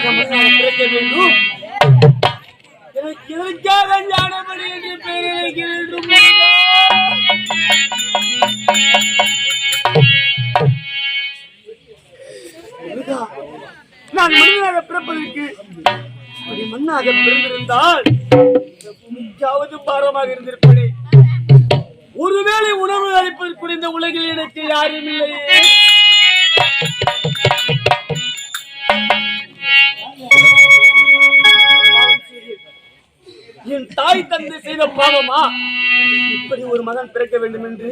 பிறக்க வேண்டும். எனக்கு இதற்காக ஞானபடி என்று பெயர் வைக்கிறேன். நான் மன்னனாக பிறப்பதற்கு மண்ணாக பிறந்திருந்தால் பூமிக்காவது பாரமாக இருந்திருப்பேனே. ஒருவேளை உணவு அளிப்பதற்கு இந்த உலகில் எனக்கு யாரும் இல்லையே. என் தாய் தந்தை செய்த பாவமா இப்படி ஒரு மகன் பிறக்க வேண்டும் என்று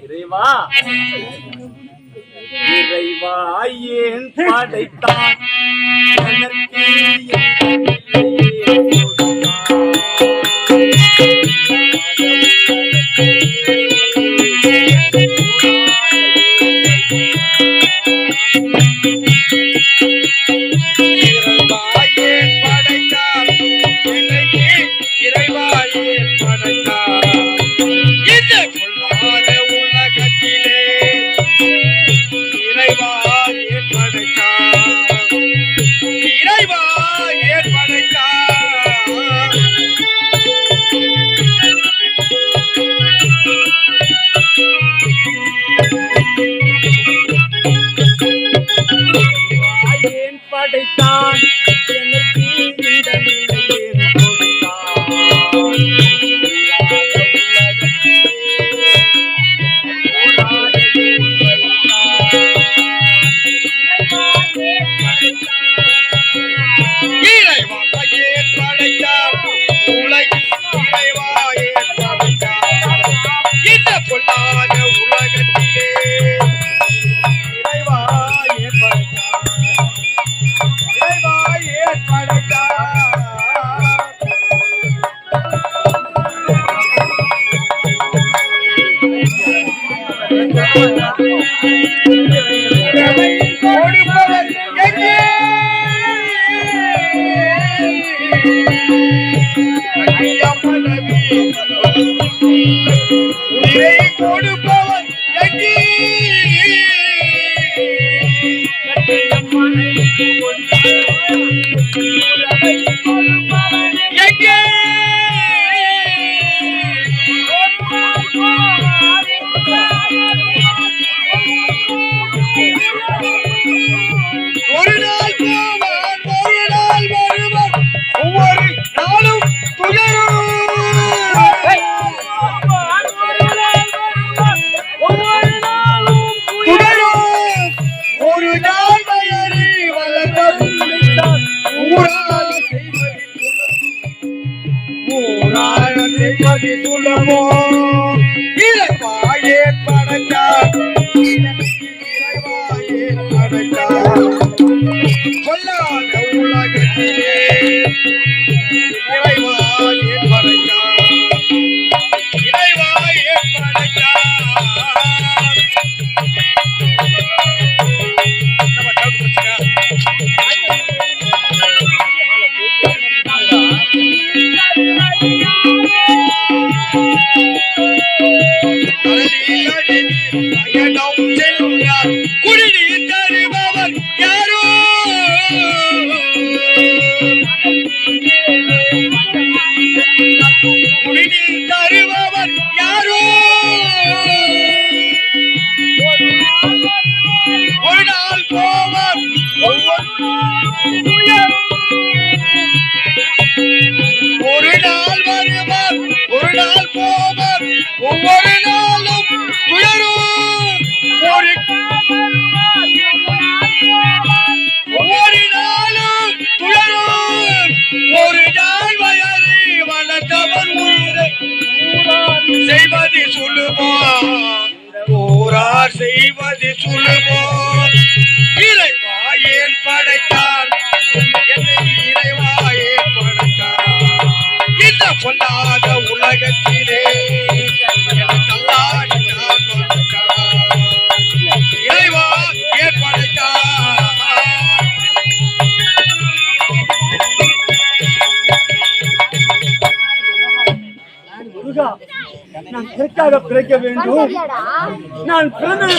இறைவா இறைவா ஏன் படைத்தான் நான் எதற்காக பிறக்க வேண்டும்? நான் பிறந்தது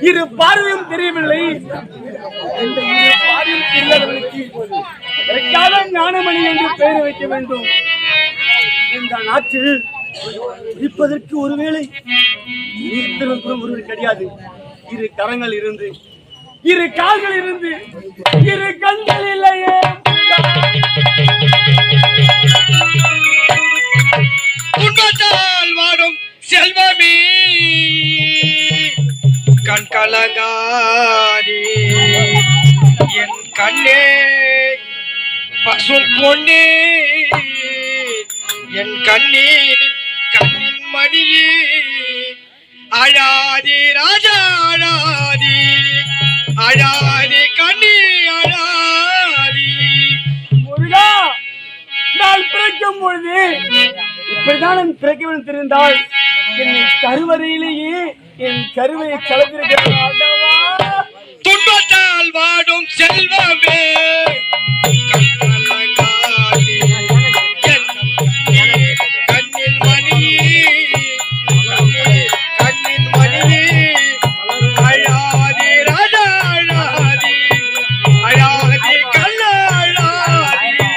இரு பார்வையும் தெரியவில்லை. இந்த இரு இல்லாதவனுக்கு இதற்காக ஞானமணி என்று பெயர் வைக்க வேண்டும். இந்த நாட்டில் இருப்பதற்கு ஒருவேளை நீர்த்தலும் ஒருவர் கிடையாது. இரு கரங்கள் இருந்து, இரு கால்கள் இருந்து, இரு கண்கள் இல்லையே. குன்றத்தால் வாடும் செல்வமே கண் கலங்காதே என் கண்ணே பசும் பொன்னே என் கண்ணீர் கண்ணின் மணியே அழாதே ராஜா அழாதே அழாதே கண்ணே அழாதே. முருகா, நான் பிறக்கும் பொழுது இப்படிதான் நான் பிறக்க வேண்டும் தெரிந்தால் என்னை கருவறையிலேயே என் கருவையை கலந்திருக்கிறேன். துன்பத்தால் வாடும் செல்வமே கண்ணின் மணியே கண்ணின் மணியே அழாதே ராஜா அழாதே அழாதே கள்ள அழாதே.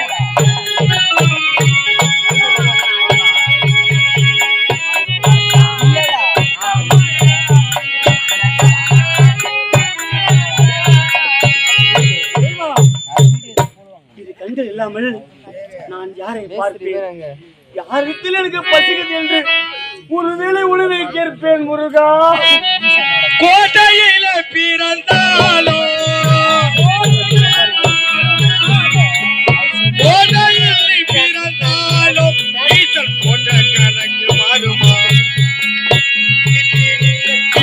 இது கண்கள் இல்லாமல் நான் யாரை பார்ப்பேன்? யாரிடத்தில் எனக்கு பசிக்கிறது என்று ஒருவேளை உணவை கேட்பேன். முருகா, கோட்டையில பிறந்தாலோ கோட்டையில் பிறந்தாலோ நீச்சல் போட்ட கணக்கு மாறுமா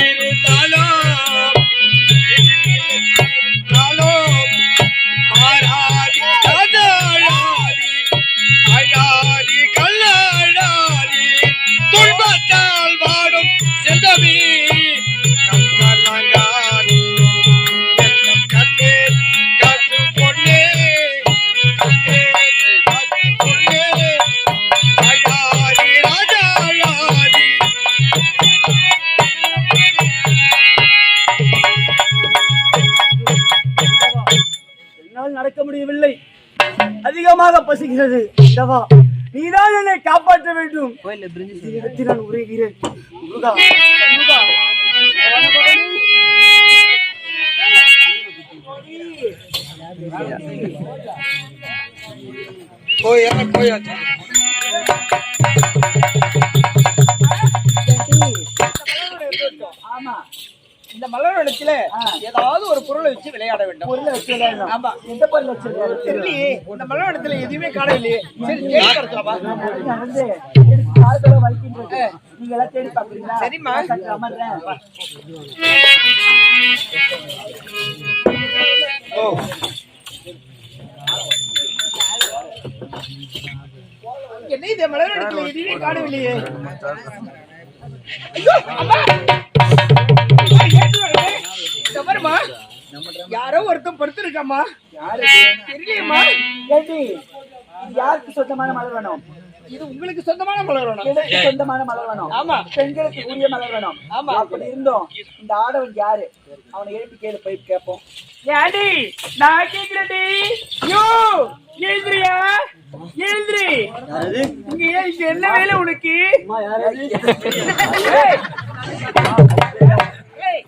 இருந்தாலோ மாறாதி அழாதி அழாதி கள்ள அழாதி துன்பத்தால் வாடும் செல்வமே கண்கலங்காதே என் கண்ணே காற்று பொன்னே கண்ணே காற்று பொன்னே அழாதி ராஜா அழாதி. என்னால் நடக்க முடியவில்லை. அதிகமாக பசிக்கிறது. தேவா, நீதான் என்னை காப்பாற்ற வேண்டும். இடத்தில் நான் உரைகிறேன். முருகா, முருகா. போயாச்சு. ஆமா, இந்த மலர் இடத்துல ஏதாவது ஒரு பொருளை வச்சு விளையாட வேண்டும். பொருளை வச்சு விளையாடணும். ஆமா, எந்த பொருள் வச்சிருக்காரு? தெரியலையே, இந்த மலர் இடத்துல எதுவுமே காணலையே. சரி, தேடி பார்க்கலாமா? நான் வந்து எனக்கு கால்களை வலிக்கின்றது. நீங்க எல்லாம் தேடி பாக்குறீங்களா? சரிம்மா. நான் சற்று அமர்றேன். ஓ என்ன இந்த மலர் இடத்துல எதுவுமே காணவில்லையே. ஐயோ, அம்மா. அம்மா, ஏன் வரல? இந்த பாரும்மா, யாரோ ஒருத்தன் படுத்திருக்காம்மா. யாரு? தெரியலையேம்மா. ஏண்டி, இது யாருக்கு சொந்தமான மலர் வேணும்? இது உங்களுக்கு சொந்தமான மலர் வேணும். எனக்கு சொந்தமான மலர் வேணும். ஆமா. பெண்களுக்கு உரிய மலர் வேணும். ஆமா. அப்படி இருந்தோம். இந்த ஆடவன் யாரு? அவனை எழுப்பி கேளு, போய் கேட்போம். ஏண்டி, நான் கேக்குறேன்டி. யோ, ஏந்திரியா, ஏந்திரி. யாரு? இங்க ஏன் இங்க என்ன வேலை உனக்கு? அம்மா, யாரு அது? ஏய், ஏய்,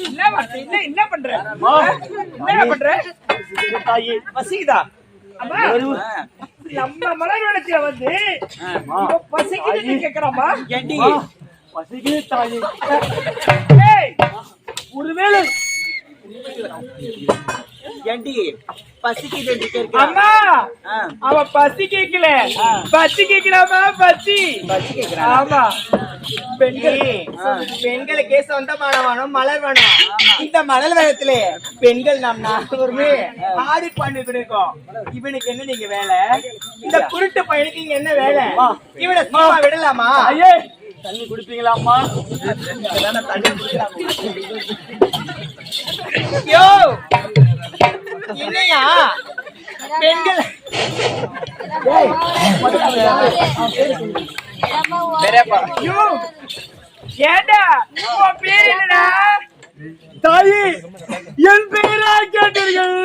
என்ன பண்ற? என்ன பண்ற? அம்மா, என்ன பண்ற? தாயி, பசிக்குதா? அம்மா, நம்ம மலர் வளர்ச்சியில வந்து இவ பசிக்குதுன்னு கேக்குறாமா? அம்மா, பசிக்குது தாயி. ஏய், ஒருவேளை ஏண்டி பசிக்குது என்று கேட்க அம்மா, அவ பசி கேக்கல, பசி கேக்குறாமா? பசி பசி கேக்குறா. ஆமா. பெண்களுக்கே சொந்தமான மலர் வேணும். இந்த மலர் வேகத்திலே பெண்கள் நாம் நாகூருமே ஆடி பண்ணிட்டு இருக்கோம். இவனுக்கு என்ன நீங்க வேலை? இந்த குருட்டு பையனுக்கு இங்க என்ன வேலை? இவனை சும்மா விடலாமா? ஐயே, தண்ணி குடிப்பீங்களா அம்மா? தண்ணி குடிக்கலாம். யோ, என்னையா பெண்கள் யோ, ஏண்டா உன் பேர் என்னடா? தாயி, என் பெயரா கேட்டீர்கள்?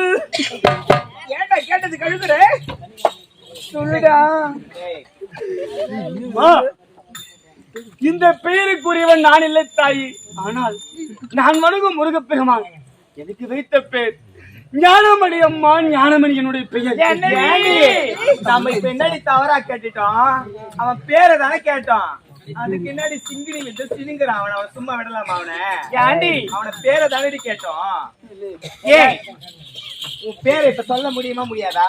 ஏய், அம்மா, இந்த பெயருக்குரியவன் நான் இல்லை தாயி. ஆனால் நான் வணங்கும் முருகப்பெருமான் எனக்கு வைத்த பெயர் ஞானமணி. அம்மா, ஞானமணி என்னுடைய பெயர். ஏண்டி, நம்ம இப்ப என்னடி தவறா கேட்டுட்டோம்? அவன் பேரை தானே கேட்டோம். அதுக்கு என்னடி சிங்கிடி விட்டு சினுங்கிறான் அவன். அவன் சும்மா விடலாமா அவனை? ஏண்டி, அவனை பேரை தானடி கேட்டோம். ஏன் உன் பேரை இப்ப சொல்ல முடியுமா முடியாதா?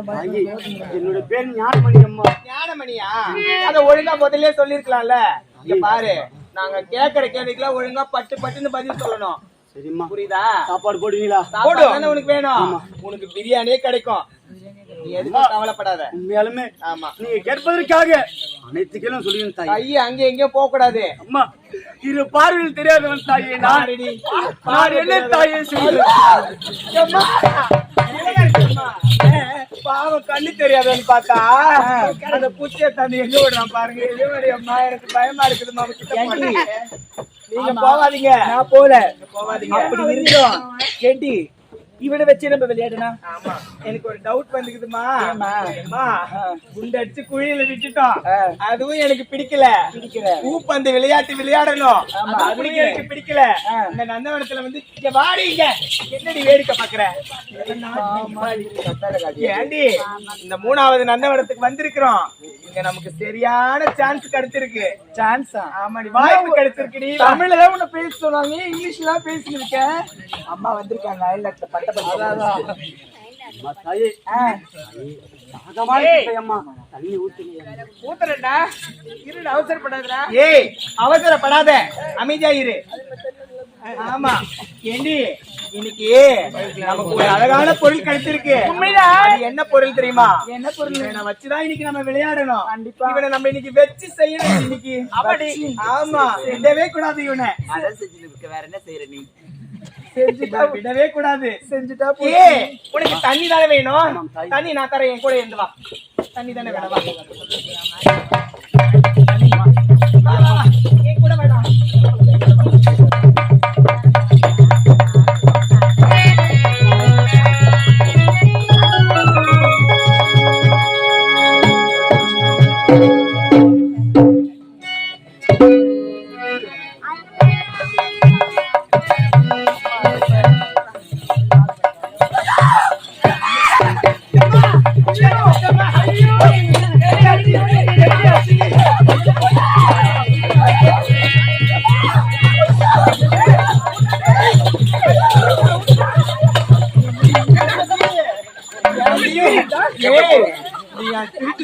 தாயி, என்னுடைய பேர் ஞானமணி. அம்மா, ஞானமணியா? அத ஒழுங்கா முதல்ல சொல்லிருக்கலாம்ல. இங்க பாரு, நாங்க கேக்குற கேள்விக்கெல்லாம் ஒழுங்கா பட்டு பட்டுன்னு பதில் சொல்லணும். சரிம்மா, புரியுதா? சாப்பாடு போடுவீங்களா? சாப்பாடு தானே உனக்கு வேணும். உனக்கு பிரியாணியே கிடைக்கும். நீ எதுவும் கவலைப்படாத. உண்மையாலுமே ஆமா, நீங்க கேட்பதற்காக அனைத்துக்கெல்லாம் சொல்லுவேன் தாயி. கையை அங்கே எங்கேயும் போக கூடாது. அம்மா, இரு பார்வையில் தெரியாதவன் தாயே நான். நான் என்ன தாயே செய்வேன்? பாவம், கண்ணு தெரியாதுன்னு பார்த்தா அந்த பூச்சிய தண்ணி எங்க விடுறான் பாருங்க. அம்மா, எனக்கு பயமா இருக்குதுமா. நீங்க போவாதீங்க. நான் போல போவாதீங்க. அப்படி இருந்தோம் கேட்டி இவனை வச்சு நம்ம விளையாடுனா. ஆமா, எனக்கு ஒரு டவுட் வந்துக்குதுமா. குண்டு அடிச்சு குழியில விட்டுட்டோம். அதுவும் எனக்கு பிடிக்கல. பூப்பந்து விளையாட்டு விளையாடணும், அதுவும் எனக்கு பிடிக்கல. இந்த நந்தவனத்துல வந்து இங்க வாடிங்க, என்னடி வேடிக்கை பாக்குற? ஏண்டி, இந்த 3வது நந்தவனத்துக்கு வந்திருக்கிறோம். இங்க நமக்கு சரியான சான்ஸ் கிடைச்சிருக்கு. சான்ஸா? ஆமாடி, வாய்ப்பு கிடைச்சிருக்குடி. தமிழ்ல தான் உன்னை பேச சொன்னாங்க, இங்கிலீஷ்ல தான் பேசிருக்கேன். அம்மா வந்திருக்காங்க அயல்நாட்டுல பட்ட அம்மா தாயே, அம்மா தண்ணி ஊத்துறா. இருடா, அவசரப்படாதடா. ஏய், அவசரப்படாத, அமைதியா இரு. ஆமா, ஏண்டி, இன்னைக்கு நமக்கு ஒரு அழகான பொருள் கிடைச்சிருக்கு. அது என்ன பொருள் தெரியுமா? என்ன பொருள்? இவனை வச்சுதான் இன்னைக்கு நம்ம விளையாடணும். கண்டிப்பா இவனை நம்ம இன்னைக்கு வச்சு செய்யணும். இன்னைக்கு ஆமா, விடவே கூடாது இவனை. வேற என்ன செய்யற நீ? செஞ்சுட்டா விடவே கூடாது. செஞ்சுட்டா உனக்கு தண்ணி தானே வேணும்? தண்ணி நான் தரேன், என் கூட இருந்து வா. தண்ணி தானே வேணும், வா. என் கூட வேணாம்.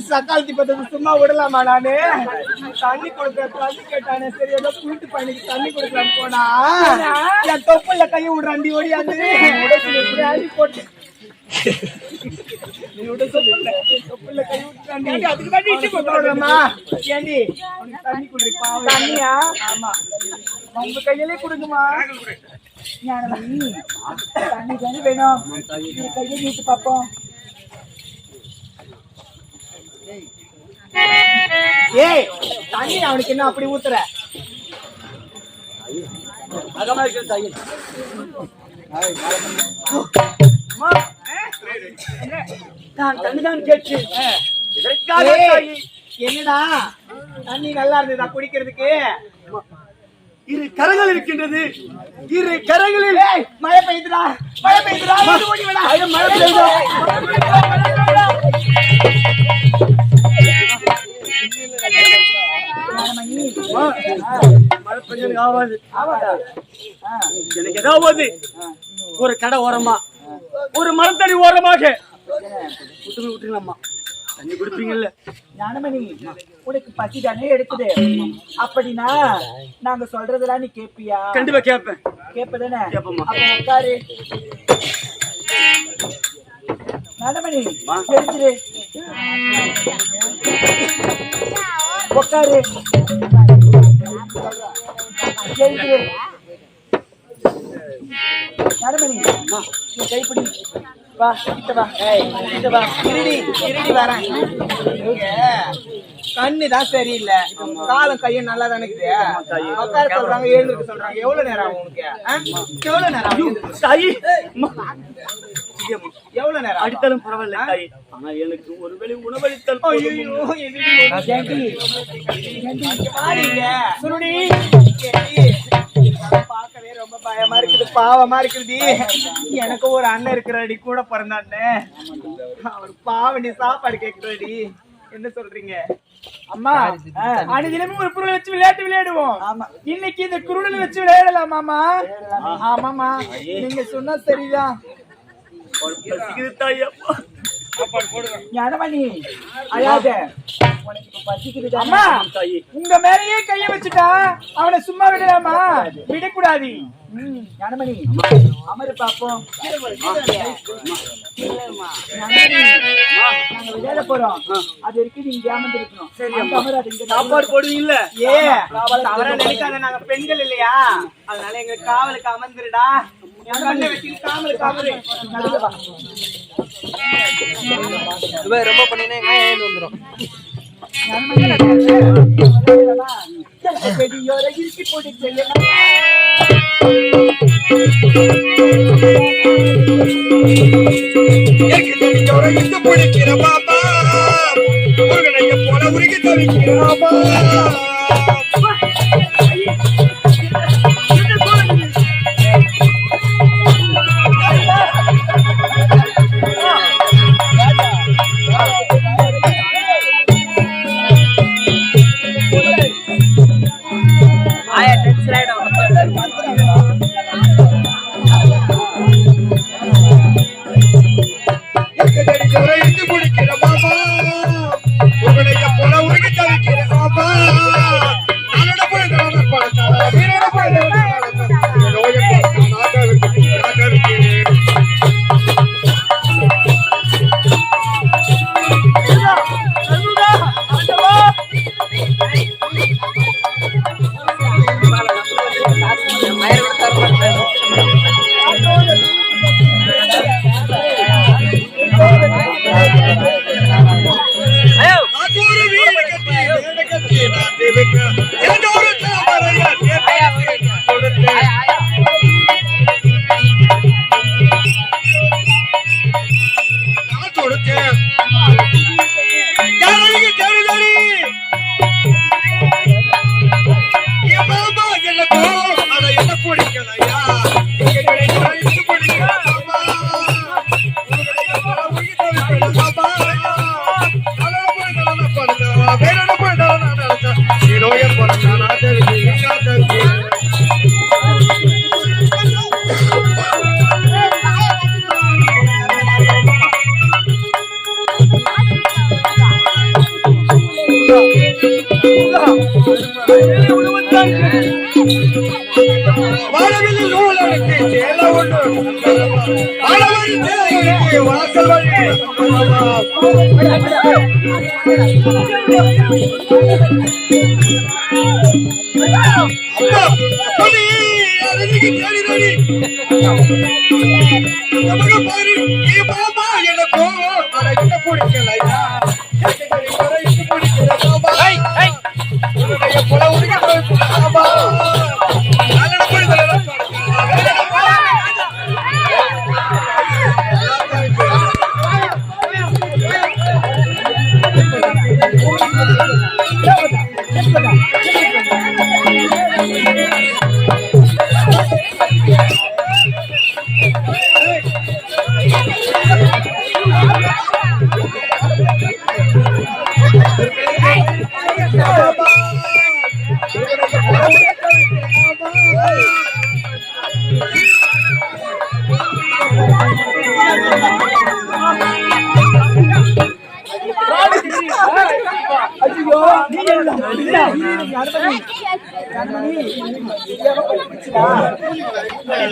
சக்காலத்தி பத்தி சும்மா விடலாமா? நானு தண்ணி கொடுக்க தண்ணி கேட்டானே, சரி ஏதோ கூட்டு பையனுக்கு தண்ணி கொடுக்கலாம் போனா என் தொப்புல கையை விடுறாண்டி ஓடியாந்து போட்டு தொப்புல கை விட்டுறாண்டி. ஏண்டி தண்ணி குடுப்பா? தண்ணியா? ஆமா, உங்க கையிலே கொடுங்கம்மா. தண்ணி தானே வேணும், கையை நீட்டு பாப்போம். ஏய், தண்ணி அவனுக்கு என்ன அப்படி ஊத்துற? அகமா இருக்கிற தாயே, நான் தண்ணிதான் கேட்டு இதற்காக தாயே. என்னடா, தண்ணி நல்லா இருந்ததா குடிக்கிறதுக்கு? இரு கரங்கள் இருக்கின்றது, இரு கரங்களில் மழை பெய்யுதுடா, மழை பெய்யுதுடா. ஓடி வாடா. மழை பெய்யுதா? மழை பெய்ஞ்சது ஆகாது. எனக்கு ஏதாவது ஒரு கடை ஓரமா, ஒரு மரத்தடி ஓரமாக விட்டுங்கம்மா. தண்ணி குடிப்பீங்கல்ல? ஞானமணி, உனக்கு பசி தானே எடுக்குது. அப்படின்னா நாங்க சொல்றதெல்லாம் நீ கேப்பியா? கண்டிப்பா கேட்பேன். கேப்பதானே? கேப்பம்மா. அப்ப உட்காரு. ஞானமணி, தெரிஞ்சிரு. உட்காரு. தெரிஞ்சிரு. ஞானமணி, நீ கைப்பிடி. வா, கிட்ட வா. கிட்ட வா. இருடி இருடி வரேன். கண்ணு தான் சரியில்லை, காலம் கையும் நல்லா தானே இருக்குது. உட்கார சொல்றாங்க, எழுந்திருக்க சொல்றாங்க. எவ்வளவு நேரம் ஆகும் உனக்கு? எவ்வளவு நேரம் ஆகும்? தாயி, எவ்வளவு எவ்வளவு நேரம் அடித்தாலும் பரவாயில்லை தாய். ஆனால் எனக்கு ஒருவேளை உணவளித்தால் போதும். சுருடி பார்க்கவே ரொம்ப பயமா இருக்குது, பாவமா இருக்குது. எனக்கு ஒரு அண்ணன் இருக்கிறாடி, கூட பிறந்த அண்ணன். அவர் பாவம், நீ சாப்பாடு கேட்கிறடி. என்ன சொல்றீங்க அம்மா? அனுதினமும் ஒரு குருடை வச்சு விளையாடுவோம். இன்னைக்கு இந்த குருடனை வச்சு விளையாடலாமாமா? ஆமாமா, நீங்க சொன்னா சரிதான். ஞானமணி அழாத, அம்மா உங்க மேலேயே கைய வச்சுட்டா அவனை சும்மா விடலாமா? விடக்கூடாது. ஞானமணி அமரு பாப்போம். நாங்க விளையாட போறோம், அது வரைக்கும் நீங்க அமர்ந்திருக்கணும். சாப்பாடு போடுவீங்கல்ல? ஏ தவறா நினைக்காத, நாங்க பெண்கள் இல்லையா, அதனால எங்க காவலுக்கு அமர்ந்துருடா. காவலுக்கு அமரு. ரொம்ப பண்ணினா வந்துடும். பிடிக்கிற பாப்பா போல உருகி தவிக்கிறாப்பா.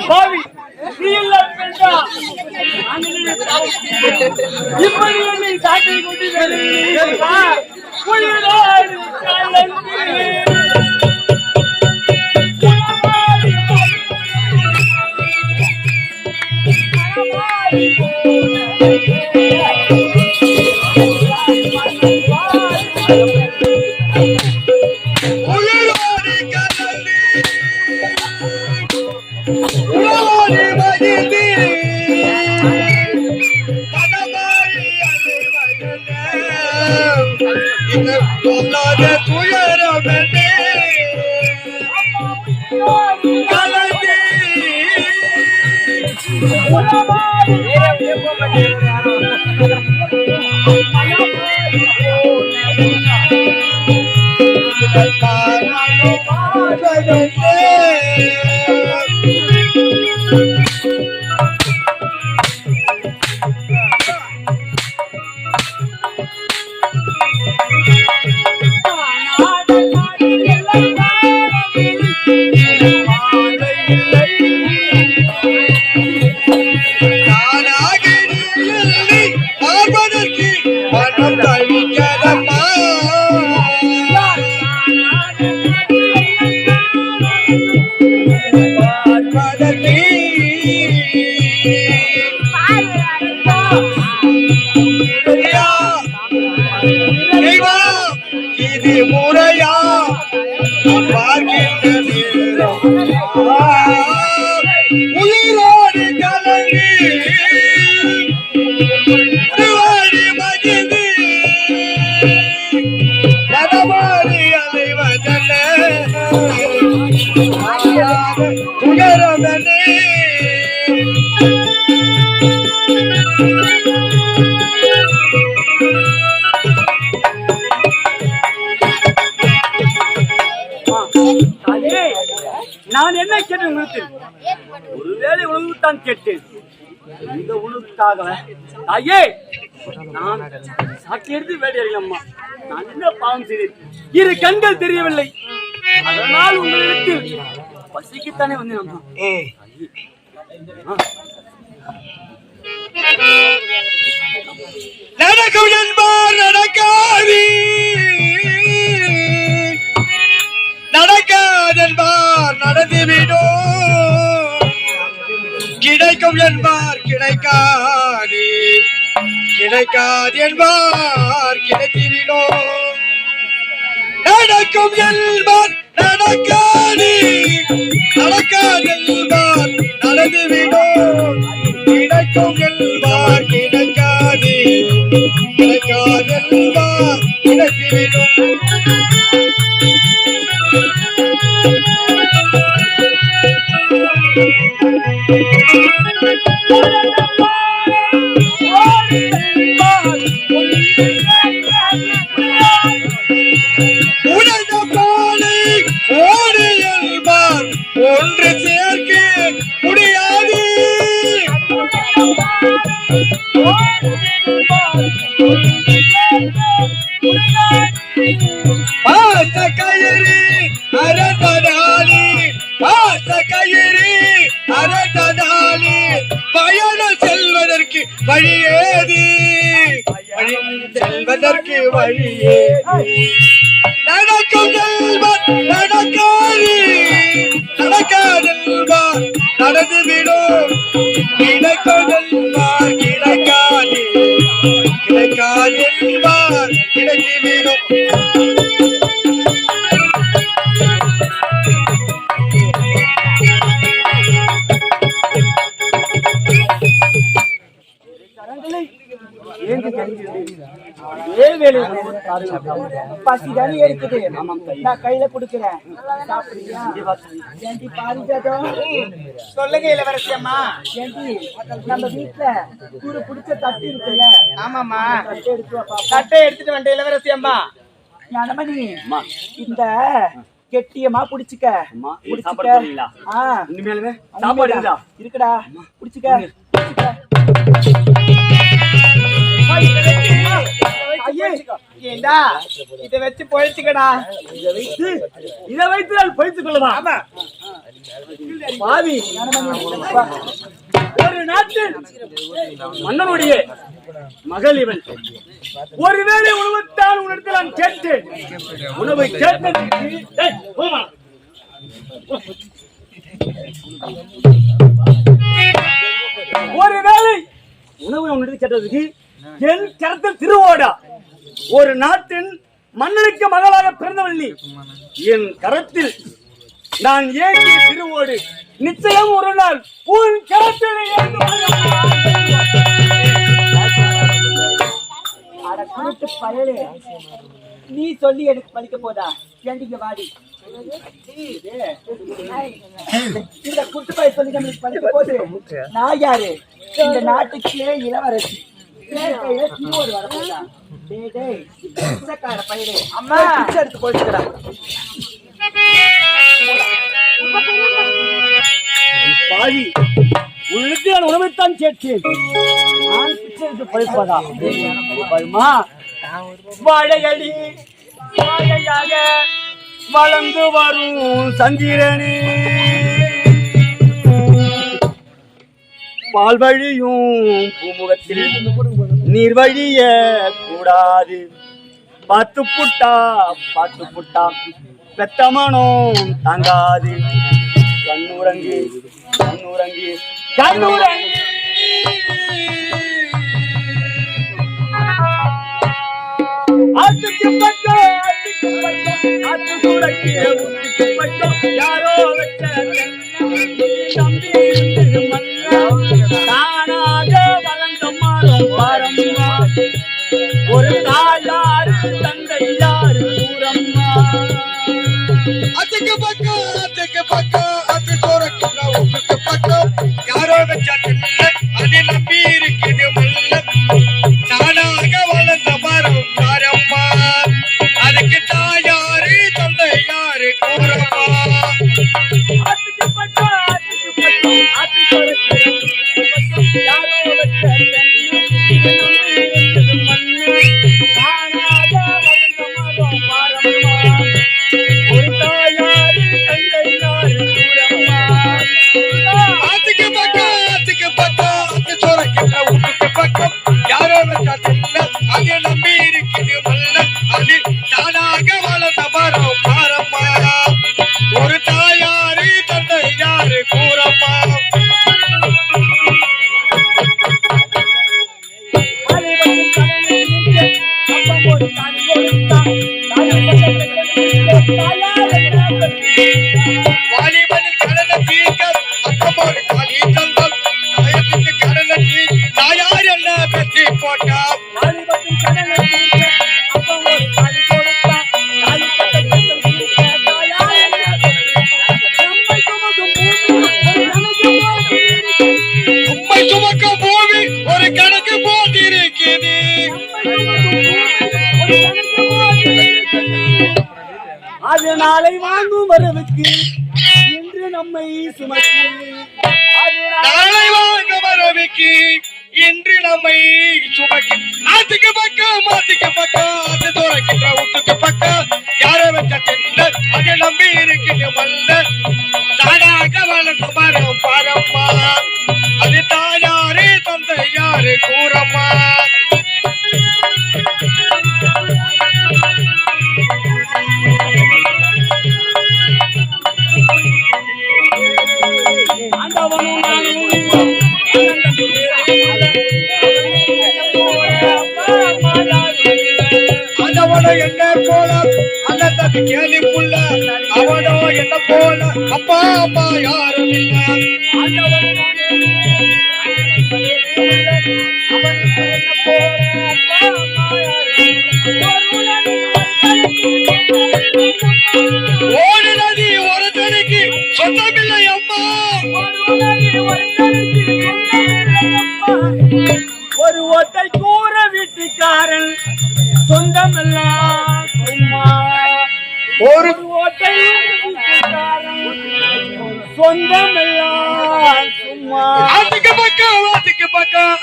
பாவி, நீ எல்லாம் பெண்ணா? இப்படி என்னை சாட்டை கொண்டு உயிரோடு கலந்து சொல்லாத துயரமே கலந்து இது முறையா உயிரோடு கலந்து மகிழ்ந்து மனமாறி அலைவதல்ல துயரமனே நான் என்ன கேட்டேன் உங்களுக்கு? ஒருவேளை உணவுத்தான் கேட்டேன். இந்த உணவுக்காக தாயே நான் சாட்சி எடுத்து வேண்டிய அம்மா, நான் என்ன பாவம் செய்தேன்? இரு கண்கள் தெரியவில்லை, அதனால் உங்களிடத்தில் பசிக்குத்தானே வந்தேன் அம்மா. நடக்கும் என்பார் நடக்காது, நடக்காதென்பார் நடந்துவிடும், கிடைக்கும் என்பார் கிடைக்காது, கிடைக்காது என்பார் கிடைத்துவிடும். நடக்கும் என்பார் நடக்காது, நடக்காதென்பார் நடந்துவிடும், கிடைக்கும் என்பார் கிடைக்காது, கிடைக்காதென்பார் கிடைத்துவிடும். உடைந்த பாலை ஓடு என்பார் ஒன்று சேர்க்க முடியாது, பாச கயிறு அரண்டனாலி, பாச கயிறு அரண்டனாலி பயணம் செல்வதற்கு வழியேது, செல்வதற்கு வழியேது. நடக்கும் செல்வன் நடக்காது, நடக்காதென்பார் நடந்துவிடும், கிடைக்கும் செல்வார் கிடைக்காது, கிடைக்காதென்பார் கிடைத்துவிடும். பசிதானே இருக்குது, நான் கையில குடுக்கிறேன், சாப்பிடுறியா? ஏண்டி பாரிஜாதம், சொல்லுங்க இளவரசி அம்மா. ஏண்டி நம்ம வீட்டுல கூறு பிடிச்ச தட்டு இருக்குல்ல? ஆமாமா, தட்டு எடுத்து வா பாப்போம். தட்டை எடுத்துட்டு வந்துட்டு இளவரசி அம்மா. ஞானமணி, இந்த கெட்டியமா புடிச்சுக்க, சாப்பாடு இருக்குடா, புடிச்சுக்க. ஏண்டா இத வச்சு பொழிச்சுக்கடா, இதை வைத்து நான் பொழித்துக் கொள்ளவா? பாவி, ஒரு நாட்டில் மன்னனுடைய மகள் இவள். ஒருவேளை உணவுத்தான் உன்னிடத்தில் நான் கேட்டேன், உணவை கேட்டதற்கு ஒருவேளை உணவு உன்னிடத்தில் கேட்டதற்கு என் கருத்தில் திருவோடா, ஒரு நாட்டின் மன்னனுக்கு மகளாக பிறந்தவள் நீ. என் கரத்தில் நான் ஏற்றிய திருவோடு நிச்சயம் ஒரு நாள் உன் கரத்தில் பயலே, நீ சொல்லி எனக்கு பழிக்க போதா ஏண்டிங்க வாடி இந்த குட்டுப்பாய சொல்லி நம்மளுக்கு பழிக்க போது நான் யாரு இந்த நாட்டுக்கே இளவரசி கையில தீவோடு வரப்போதா பையனே அம்மா பிச்சை எடுத்து போச்சுக்கிறா பாவி உள்ளுக்கு நான் உணவைத்தான் கேட்டேன் நான் பிச்சை எடுத்து பழிப்பதா பருமா வாழையடி வாழையாக வளர்ந்து வரும் சந்திரனே பால் வழியும் பூமுகத்தில் நீர் வழிய கூடாது பார்த்து புட்டா பெத்தமனும் தங்காது கண்ணுறங்கி ஆத்துக்கு பக்கம் யாரோ வச்ச தானாக வளர்ந்த மரம் பாரம்மா ஒரு தாயாரு தந்தை யாரு தூரம்மா அதுக்கு பக்கம் அது தோறக்கின்ற ஒப்புக்கு பக்கம் யாரோ வச்சா அதை நம்பி இருக்குது மல்ல தானாக வளர்ந்த மரம் பாரம்மா அதுக்கு தாயாரு தந்தை யாரு கூறம்மா ஆத்துக்கு பக்கம் யாரோ வச்ச தானாக வளர்ந்த மரம் பாரம்மா ஒரு தாயாரு தந்தை யாரு தூரம்மா அதுக்கு பக்கம் அது தோறக்கின்ற ஒப்புக்கு பக்கம் யாரோ வச்சா அதை நம்பி இருக்குது மல்ல அது தானாக வளர்ந்த மரம் பாரம்மா ஒரு தாயாரு தந்தை யாரு கூறம்மா வாலிபனின் கடனை தீர்க்க அக்கமோடு காலி தந்தம் தாயத்துக்கு கடனை தாயார் என்ன பெற்றி போட்டா உம்மை சுமக்க பூமி ஒரு கணக்கு போட்டிருக்குது அது நாளை வாங்கும் வரவுக்கு இன்று நம்மை சுமக்கு நாளை வாங்க வரவிக்கு இன்று நம்மை சுமக்கி ஆத்துக்கு பக்கம் அது தோறக்கின்ற உத்துக்கு பக்கம் யாரை வச்ச தென்னர் அதை நம்பி இருக்குது மல்ல தானாக வளர்ந்த மரம் பாரம்மா அது தாயாரு தந்தை யாரு கூறம்மா ஆண்டவனும் நானும் அவனோ என்ன போல அண்ணன் தம்பி கேள்வி புள்ள அவனோ என்ன போல அப்பா அம்மா யாரும் இல்ல ஓடு நதி ஒரு தனிக்கு சொந்தமில்லை அம்மா ஒரு ஒத்தை கூற வீட்டுக்காரன் சொந்தமெல்லாம் சும்மா ஒரு ஒத்தை வீட்டுக்காரன் சொந்தமெல்லாம் சும்மா அதுக்கு பக்கம்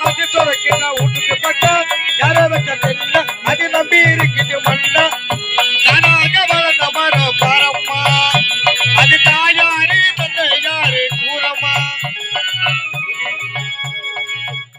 அது துறக்கிற வீட்டுக்கு பக்கம் யாரை வச்ச தெரியல அது நம்பி இருக்குது மண்ணா